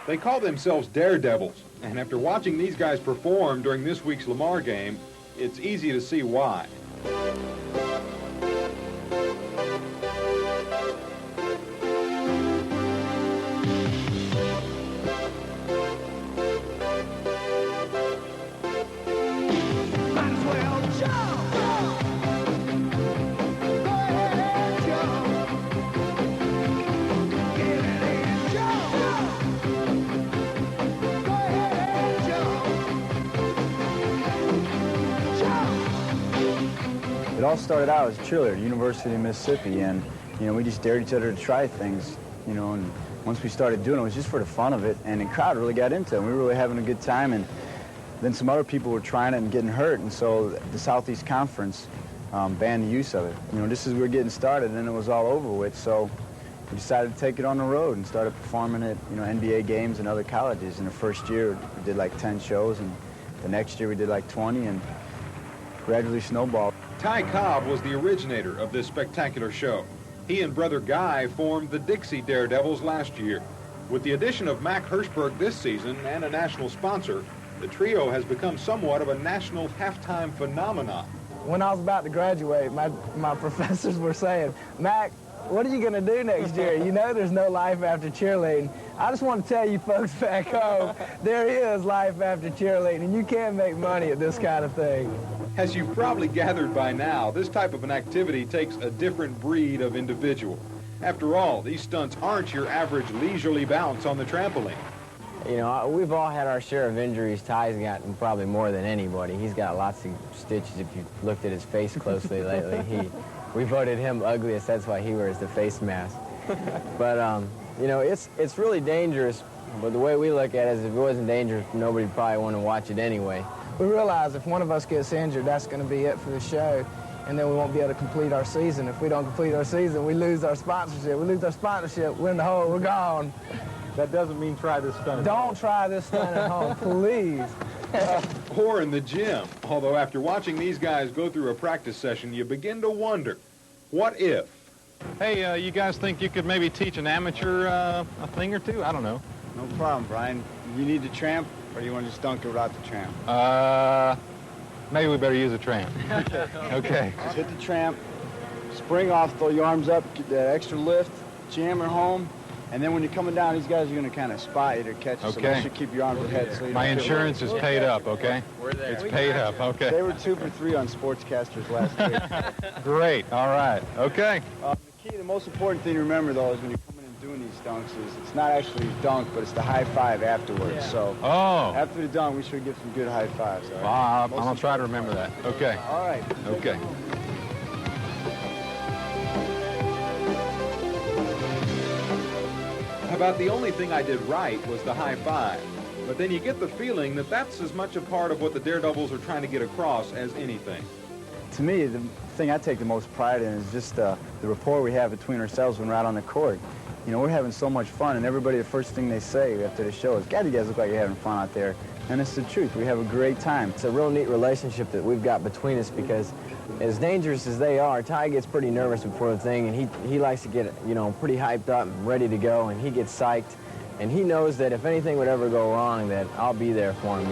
They call themselves Daredevils, and after watching these guys perform during this week's Lamar game, it's easy to see why. It all started out as a cheerleader at University of Mississippi, and we just dared each other to try things, and once we started doing it, it was just for the fun of it, and the crowd really got into it. We were really having a good time, and then some other people were trying it and getting hurt, and so the Southeast Conference banned the use of it. Just as we were getting started, and it was all over with, so we decided to take it on the road and started performing at NBA games and other colleges. In the first year, we did like 10 shows, and the next year we did like 20, and gradually snowballed. Ty Cobb was the originator of this spectacular show. He and brother Guy formed the Dixie Daredevils last year. With the addition of Mac Hirschberg this season and a national sponsor, the trio has become somewhat of a national halftime phenomenon. When I was about to graduate, my professors were saying, Mac, what are you going to do next year? There's no life after cheerleading. I just want to tell you folks back home, there is life after cheerleading, and you can make money at this kind of thing. As you've probably gathered by now, this type of an activity takes a different breed of individual. After all, these stunts aren't your average leisurely bounce on the trampoline. We've all had our share of injuries. Ty's gotten probably more than anybody. He's got lots of stitches if you looked at his face closely lately. We voted him ugliest, that's why he wears the face mask. But, it's really dangerous, but the way we look at it is if it wasn't dangerous, nobody would probably want to watch it anyway. We realize if one of us gets injured, that's going to be it for the show, and then we won't be able to complete our season. If we don't complete our season, we lose our sponsorship. We lose our sponsorship, we're in the hole, we're gone. That doesn't mean try this stunt. Don't try this stunt at home, please. Or in the gym. Although after watching these guys go through a practice session, you begin to wonder, what if? Hey, you guys think you could maybe teach an amateur a thing or two? I don't know. No problem, Brian. You need the tramp, or do you want to just dunk it without the tramp? Maybe we better use a tramp. Okay. Just hit the tramp, spring off, throw your arms up, get that extra lift, jam her home, and then when you're coming down, these guys are going to kind of spot you to catch you, so make sure you keep your arms ahead. So my insurance is paid up, okay? We're there. It's paid up, okay. They were 2 for 3 on Sportscasters last week. Great, all right, okay. The most important thing to remember, though, is when you're coming and doing these dunks, is it's not actually a dunk, but it's the high five afterwards. Yeah. So after the dunk, we should give some good high fives. All right? I'm going to try to remember that. Okay. All right. Okay. About the only thing I did right was the high five. But then you get the feeling that that's as much a part of what the Daredevils are trying to get across as anything. To me, the thing I take the most pride in is just the rapport we have between ourselves when we're out on the court. We're having so much fun, and everybody, the first thing they say after the show is, God, you guys look like you're having fun out there. And it's the truth. We have a great time. It's a real neat relationship that we've got between us because as dangerous as they are, Ty gets pretty nervous before the thing, and he likes to get, pretty hyped up and ready to go, and he gets psyched. And he knows that if anything would ever go wrong, that I'll be there for him,